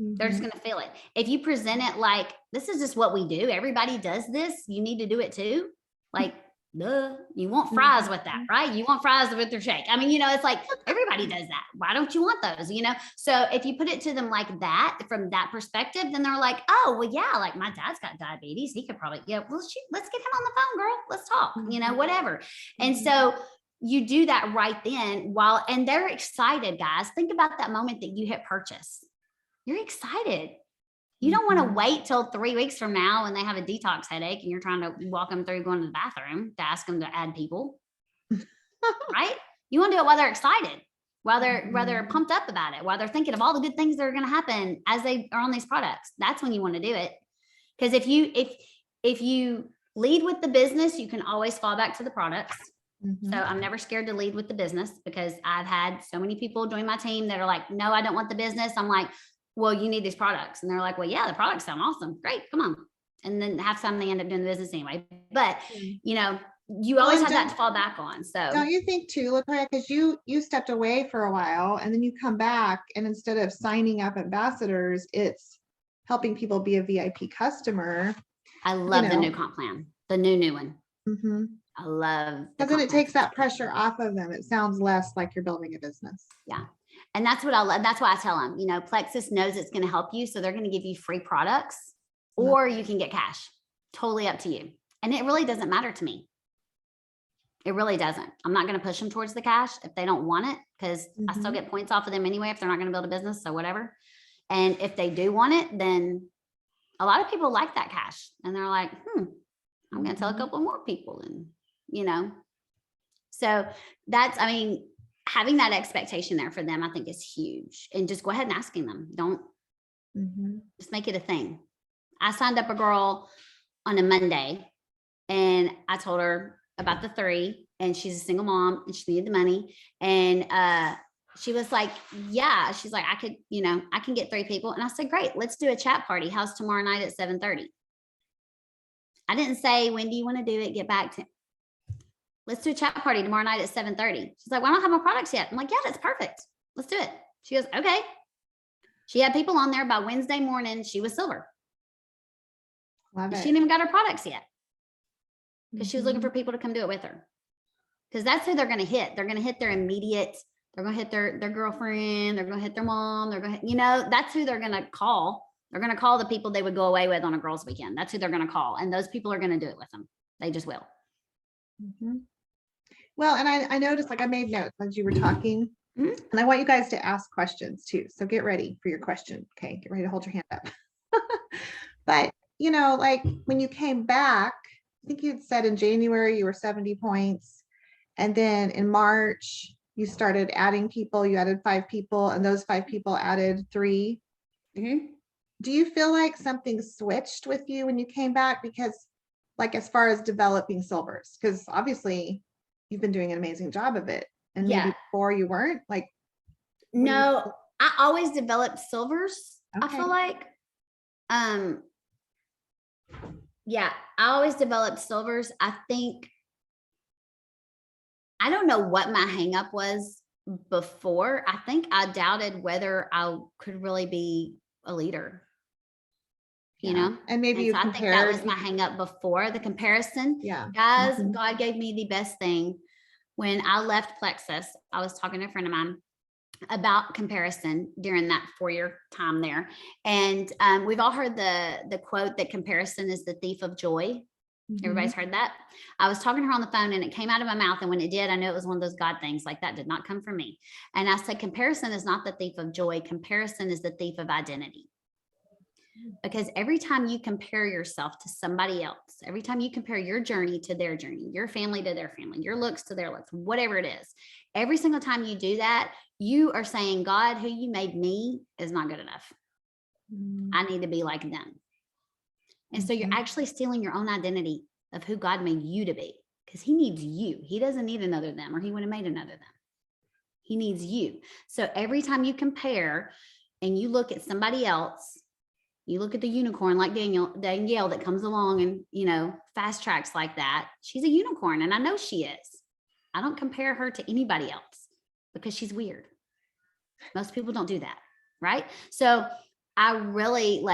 They're just going to feel it. If you present it like, this is just what we do, everybody does this, you need to do it too. Like, duh, you want fries with that, right? You want fries with their shake. I mean, it's like everybody does that. Why don't you want those? So if you put it to them like that, from that perspective, then they're like, oh, well, yeah, like my dad's got diabetes. He could probably, well, let's get him on the phone, girl. Let's talk, whatever. And so you do that right then and they're excited, guys. Think about that moment that you hit purchase. You're excited. You don't want to wait till 3 weeks from now when they have a detox headache and you're trying to walk them through going to the bathroom to ask them to add people, right? You want to do it while they're excited, while they're pumped up about it, while they're thinking of all the good things that are going to happen as they are on these products. That's when you want to do it. Because if you lead with the business, you can always fall back to the products. So I'm never scared to lead with the business, because I've had so many people join my team that are like, no, I don't want the business. I'm like, well, you need these products. And they're like, well, yeah, the products sound awesome. Great. Come on. And then half the time they end up doing the business anyway. But, you always have that to fall back on. So
don't you think too, LaToya, because you stepped away for a while and then you come back, and instead of signing up ambassadors, it's helping people be a VIP customer.
I love the new comp plan, the new one. I love,
because then it takes that pressure off of them. It sounds less like you're building a business.
Yeah. And that's what I love. That's why I tell them, Plexus knows it's going to help you. So they're going to give you free products, or you can get cash. Totally up to you. And it really doesn't matter to me. It really doesn't. I'm not going to push them towards the cash if they don't want it, because I still get points off of them anyway if they're not going to build a business. So whatever. And if they do want it, then a lot of people like that cash. And they're like, I'm going to tell a couple more people. And, so that's, having that expectation there for them, I think, is huge. And just go ahead and asking them. Don't just make it a thing. I signed up a girl on a Monday, and I told her about the 3, and she's a single mom and she needed the money. And she was like, yeah, she's like, I can get 3 people. And I said, great, let's do a chat party. How's tomorrow night at 7:30? I didn't say, when do you want to do it? Get back to, let's do a chat party tomorrow night at 7:30. She's like, well, I don't have my products yet. I'm like, yeah, that's perfect. Let's do it. She goes, okay. She had people on there by Wednesday morning. She was silver.
Love it.
She didn't even got her products yet, because she was looking for people to come do it with her. Because that's who they're going to hit. They're going to hit their immediate, they're going to hit their girlfriend. They're going to hit their mom. They're going to, that's who they're going to call They're going to call the people they would go away with on a girls' weekend. That's who they're going to call. And those people are going to do it with them. They just will.
Mm-hmm. Well, and I noticed, like, I made notes as you were talking, and I want you guys to ask questions too. So get ready for your question. Okay. Get ready to hold your hand up. But, you know, like when you came back, I think you'd said in January you were 70 points. And then in March, you started adding people. You added 5 people, and those 5 people added 3.
Mm-hmm.
Do you feel like something switched with you when you came back? Because, like, as far as developing silvers, because obviously you've been doing an amazing job of it. And maybe before you weren't, like.
No, I always developed silvers.
Okay.
I feel like, yeah, I always developed silvers. I think, I don't know what my hang up was before. I think I doubted whether I could really be a leader, you know?
And maybe
so I think that was my hang up before, the comparison.
Yeah.
Guys, God gave me the best thing. When I left Plexus, I was talking to a friend of mine about comparison during that 4-year time there. And we've all heard the quote that comparison is the thief of joy. Everybody's heard that. I was talking to her on the phone and it came out of my mouth. And when it did, I knew it was one of those God things. Like, that did not come from me. And I said, comparison is not the thief of joy. Comparison is the thief of identity. Because every time you compare yourself to somebody else, every time you compare your journey to their journey, your family to their family, your looks to their looks, whatever it is, every single time you do that, you are saying, God, who you made me is not good enough. I need to be like them. And so you're actually stealing your own identity of who God made you to be, because he needs you. He doesn't need another them, or he would have made another them. He needs you. So every time you compare and you look at somebody else, you look at the unicorn like Danielle that comes along and, you know, fast tracks like that. She's a unicorn, and I know she is. I don't compare her to anybody else because she's weird. Most people don't do that, right? So I really,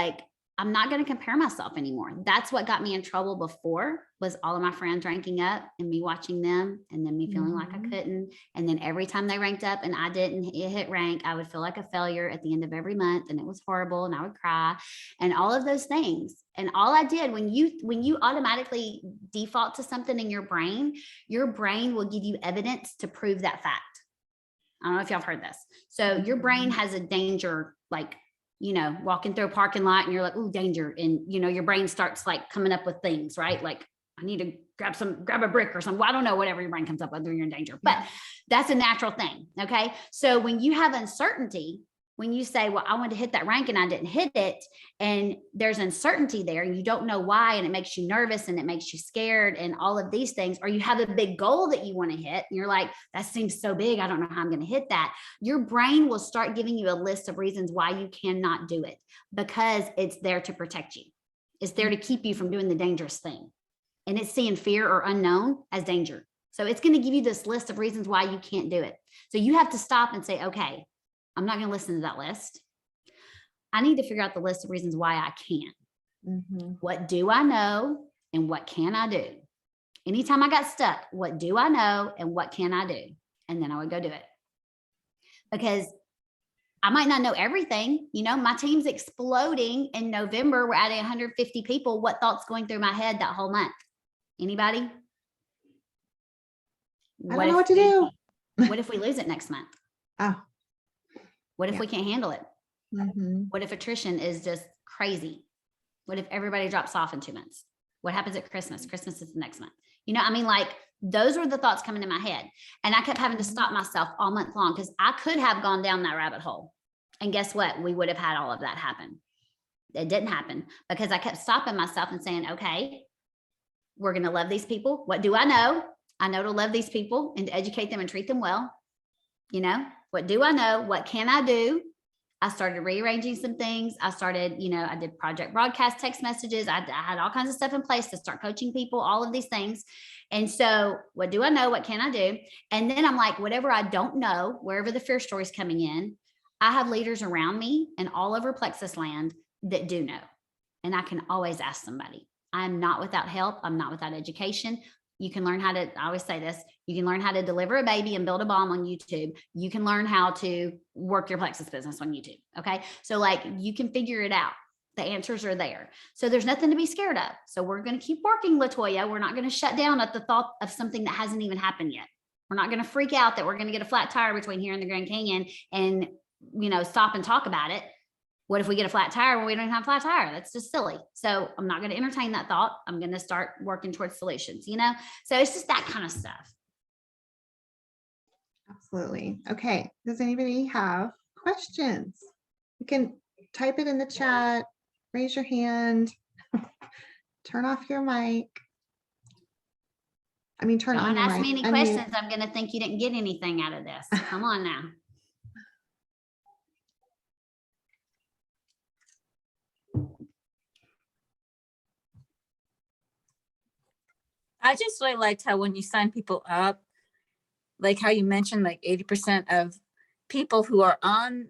I'm not going to compare myself anymore. That's what got me in trouble before, was all of my friends ranking up and me watching them, and then me feeling like I couldn't. And then every time they ranked up and I didn't hit rank, I would feel like a failure at the end of every month, and it was horrible, and I would cry and all of those things. And all I did, when you automatically default to something in your brain will give you evidence to prove that fact. I don't know if y'all have heard this. So your brain has a danger, like, you know, walking through a parking lot and you're like, oh, danger. And, you know, your brain starts like coming up with things, right? Like, I need to grab a brick or something. Well, I don't know, whatever your brain comes up with when you're in danger, but that's a natural thing. Okay. So when you have uncertainty, when you say, well, I want to hit that rank and I didn't hit it, and there's uncertainty there and you don't know why, and it makes you nervous and it makes you scared and all of these things, or you have a big goal that you want to hit and you're like, that seems so big, I don't know how I'm going to hit that. Your brain will start giving you a list of reasons why you cannot do it, because it's there to protect you. It's there to keep you from doing the dangerous thing. And it's seeing fear or unknown as danger. So it's going to give you this list of reasons why you can't do it. So you have to stop and say, okay, I'm not going to listen to that list. I need to figure out the list of reasons why I can. What do I know and what can I do? Anytime I got stuck, what do I know and what can I do? And then I would go do it. Because I might not know everything. You know, my team's exploding in November. We're adding 150 people. What thoughts going through my head that whole month? Anybody?
I don't know what to do.
What if we lose it next month?
Oh.
What if we can't handle it?
Mm-hmm.
What if attrition is just crazy? What if everybody drops off in 2 months? What happens at Christmas? Christmas is the next month. You know, I mean, like, those were the thoughts coming to my head. And I kept having to stop myself all month long, because I could have gone down that rabbit hole. And guess what? We would have had all of that happen. It didn't happen because I kept stopping myself and saying, okay, we're going to love these people. What do I know? I know to love these people and to educate them and treat them well. You know, what do I know? What can I do? I started rearranging some things. I started, you know, I did project broadcast text messages. I had all kinds of stuff in place to start coaching people, all of these things. And so what do I know? What can I do? And then I'm like, whatever I don't know, wherever the fear story is coming in, I have leaders around me and all over Plexus land that do know. And I can always ask somebody. I'm not without help. I'm not without education. You can learn how to, I always say this, you can learn how to deliver a baby and build a bomb on YouTube. You can learn how to work your Plexus business on YouTube. Okay. So like, you can figure it out. The answers are there. So there's nothing to be scared of. So we're going to keep working, LaToya. We're not going to shut down at the thought of something that hasn't even happened yet. We're not going to freak out that we're going to get a flat tire between here and the Grand Canyon and, stop and talk about it. What if we get a flat tire when we don't have a flat tire? That's just silly. So I'm not going to entertain that thought. I'm going to start working towards solutions, So it's just that kind of stuff.
Absolutely. Okay. Does anybody have questions? You can type it in the chat, raise your hand, turn off your mic. I mean, turn on
Don't
your
ask
mic.
me any questions. I'm going to think you didn't get anything out of this. Come on now.
I just really liked how when you sign people up, like how you mentioned, like 80% of people who are on,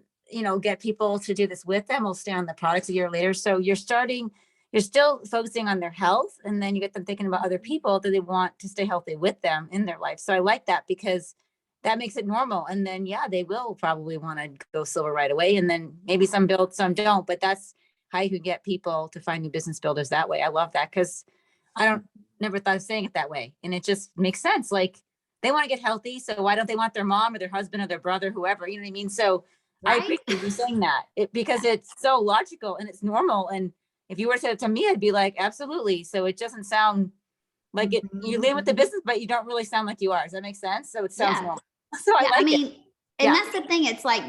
get people to do this with them will stay on the products a year later. So you're still focusing on their health, and then you get them thinking about other people that they want to stay healthy with them in their life. So I like that because that makes it normal. And then, yeah, they will probably want to go silver right away. And then maybe some build, some don't, but that's how you can get people to find new business builders that way. I love that because never thought of saying it that way. And it just makes sense. Like they want to get healthy. So why don't they want their mom or their husband or their brother, whoever, you know what I mean? So right? I appreciate you saying that because it's so logical and it's normal. And if you were to say it to me, I'd be like, absolutely. So it doesn't sound like it, you live with the business, but you don't really sound like you are. Does that make sense? So it sounds normal. So I like it.
And that's the thing. It's like,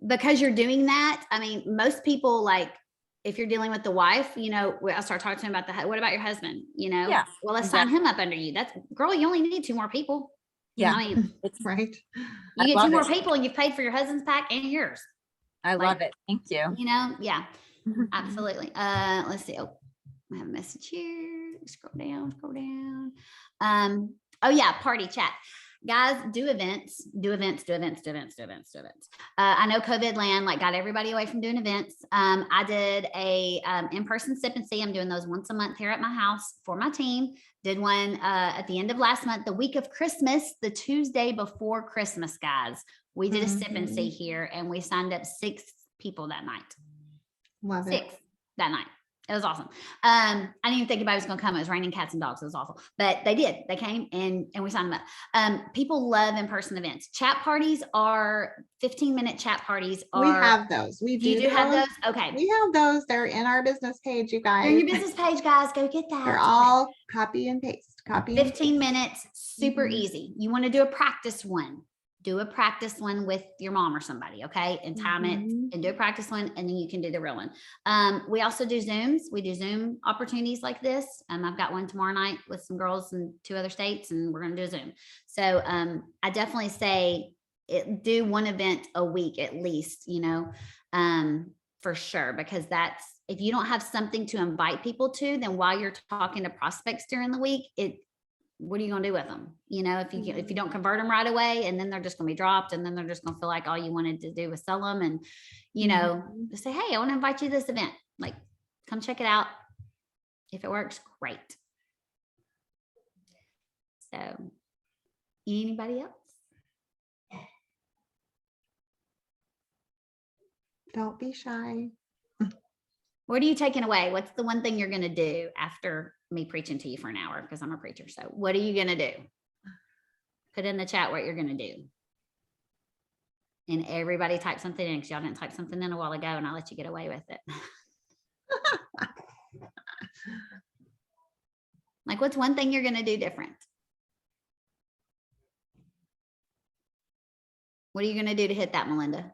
because you're doing that. I mean, most people, like, if you're dealing with the wife, I'll start talking to him about what about your husband? Well, let's sign him up under you. That's girl, you only need 2 more people.
Yeah.
It's
right.
You get 2 more people and you've paid for your husband's pack and yours.
I love it. Thank you.
Yeah, absolutely. Let's see. Oh, I have a message here. Scroll down. Oh yeah, party chat. Guys, do events. I know COVID land got everybody away from doing events. I did a in-person sip and see. I'm doing those once a month here at my house for my team. Did one at the end of last month, the week of Christmas, the Tuesday before Christmas, guys. We did a sip and see here, and we signed up 6 people that night.
Love
6 that night. It was awesome. I didn't even think anybody was going to come. It was raining cats and dogs. It was awful, but they did. They came and we signed them up. People love in-person events. Chat parties are 15-minute chat parties.
We have those. We do
have those. Okay.
We have those. They're in our business page, you guys.
They're in your business page, guys. Go get that.
They're all copy and paste.
15 minutes. Super easy. You want to do a practice one. Do a practice one with your mom or somebody, okay? And time it and do a practice one, and then you can do the real one. We also do Zooms. We do Zoom opportunities like this. I've got one tomorrow night with some girls in 2 other states, and we're going to do a Zoom. So I definitely say do one event a week at least, for sure, because that's, if you don't have something to invite people to, then while you're talking to prospects during the week, what are you going to do with them? If you don't convert them right away, and then they're just going to be dropped, and then they're just going to feel like all you wanted to do was sell them. And, just say, hey, I want to invite you to this event. Come check it out. If it works, great. So anybody else?
Don't be shy.
What are you taking away? What's the one thing you're going to do after me preaching to you for an hour? Because I'm a preacher. So what are you going to do? Put in the chat what you're going to do. And everybody type something in, because y'all didn't type something in a while ago, and I'll let you get away with it. What's one thing you're going to do different? What are you going to do to hit that, Melinda?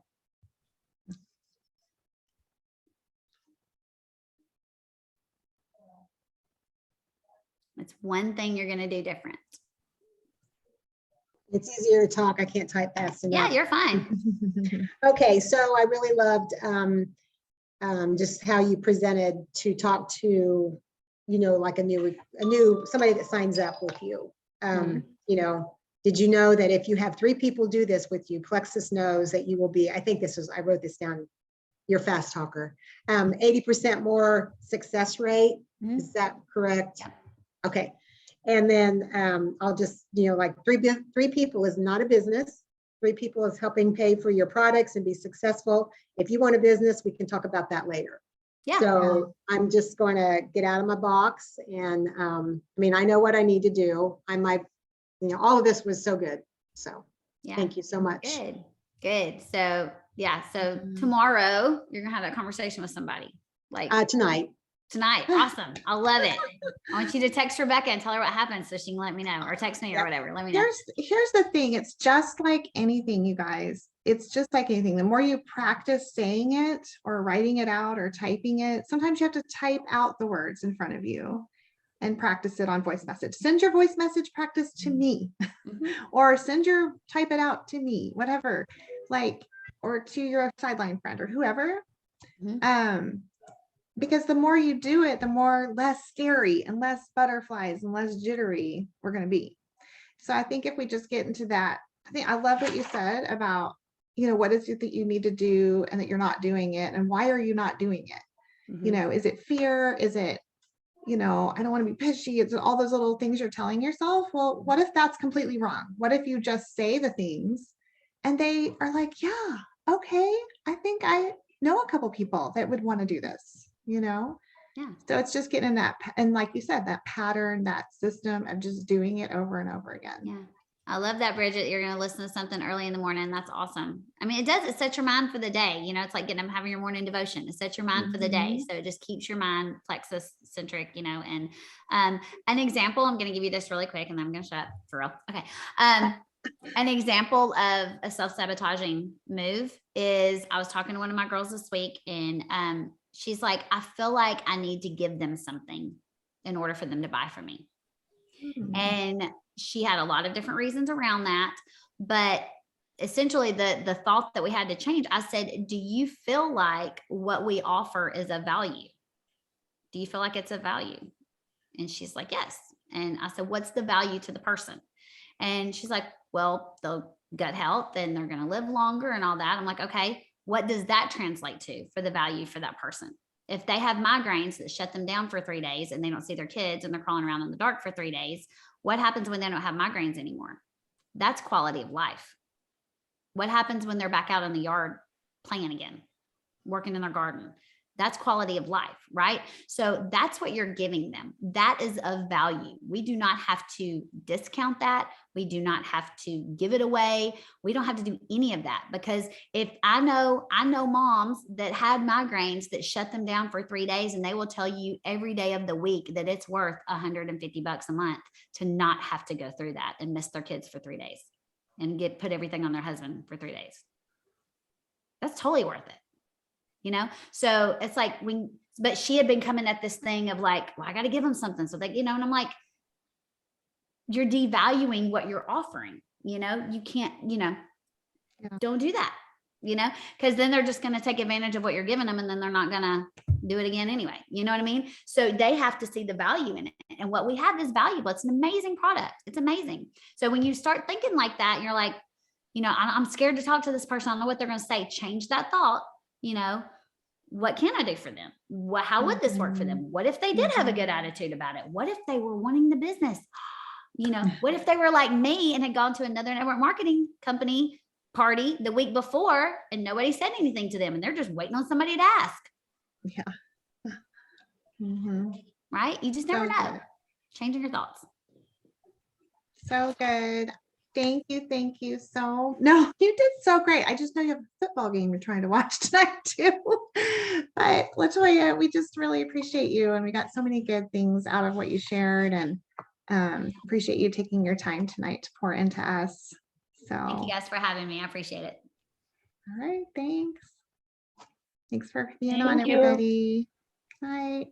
It's one thing you're going to do different.
It's easier to talk. I can't type fast enough.
Yeah, you're fine.
Okay, so I really loved just how you presented to talk to, like a new somebody that signs up with you. Did you know that if you have 3 people do this with you, Plexus knows that you will be, I wrote this down, you're a fast talker. 80% more success rate. Is that correct?
Yeah.
Okay. And then I'll just, 3 people is not a business. 3 people is helping pay for your products and be successful. If you want a business, we can talk about that later.
Yeah.
So I'm just going to get out of my box. And I mean, I know what I need to do. All of this was so good. So
Yeah.
thank you so much.
Good. Good. So yeah. So
Mhm.
tomorrow you're gonna have that conversation with somebody like
Tonight.
tonight. Awesome. I love it. I want you to text Rebecca and tell her what happened so she can let me know, or text me or
Yep.
whatever. Let me know.
Here's the thing. It's just like anything, you guys. It's just like anything. The more you practice saying it or writing it out or typing it, sometimes you have to type out the words in front of you and practice it on voice message. Send your voice message practice to me
Mhm.
or type it out to me, whatever, like, or to your sideline friend or whoever.
Mhm.
Because the more you do it, the more less scary and less butterflies and less jittery we're going to be. So I think if we just get into that, I love what you said about, what is it that you need to do and that you're not doing it, and why are you not doing it?
Mhm.
Is it fear? Is it, I don't want to be pushy. It's all those little things you're telling yourself. Well, what if that's completely wrong? What if you just say the things and they are like, yeah, okay, I think I know a couple people that would want to do this,
Yeah.
So it's just getting in that, and like you said, that pattern, that system of just doing it over and over again.
Yeah. I love that, Bridget. You're going to listen to something early in the morning. That's awesome. I mean, it sets your mind for the day. It's like having your morning devotion. It sets your mind for the day.
Mhm.
So it just keeps your mind plexus centric, and an example, I'm going to give you this really quick and then I'm going to shut up for real. Okay. An example of a self-sabotaging move is I was talking to one of my girls this week and she's like, I feel like I need to give them something in order for them to buy from me.
Mhm.
And she had a lot of different reasons around that. But essentially the thought that we had to change, I said, do you feel like what we offer is of value? Do you feel like it's of value? And she's like, yes. And I said, what's the value to the person? And she's like, well, they'll gut health and they're going to live longer and all that. I'm like, okay, what does that translate to for the value for that person? If they have migraines that shut them down for 3 days and they don't see their kids and they're crawling around in the dark for 3 days, what happens when they don't have migraines anymore? That's quality of life. What happens when they're back out in the yard playing again, working in their garden? That's quality of life, right? So that's what you're giving them. That is of value. We do not have to discount that. We do not have to give it away. We don't have to do any of that, because if I know moms that had migraines that shut them down for 3 days, and they will tell you every day of the week that it's worth $150 a month to not have to go through that and miss their kids for 3 days and put everything on their husband for 3 days. That's totally worth it. So it's like but she had been coming at this thing of like, well, I got to give them something. So and I'm like, you're devaluing what you're offering. You can't, don't do that, because then they're just going to take advantage of what you're giving them. And then they're not going to do it again anyway. You know what I mean? So they have to see the value in it. And what we have is valuable. It's an amazing product. It's amazing. So when you start thinking like that, and you're like, I'm scared to talk to this person. I don't know what they're going to say. Change that thought. What can I do for them? How would this work for them? What if they did have a good attitude about it? What if they were wanting the business? What if they were like me and had gone to another network marketing company party the week before and nobody said anything to them and they're just waiting on somebody to ask?
Yeah. Mm-hmm.
Right? You just never know.
Good.
Changing your thoughts.
So good. Thank you. No, you did so great. I just know you have a football game you're trying to watch tonight too. But LaToya, we just really appreciate you. And we got so many good things out of what you shared, and appreciate you taking your time tonight to pour into us. So
thank you guys for having me. I appreciate it.
All right. Thanks for being
Thank
on,
you.
everybody. Bye.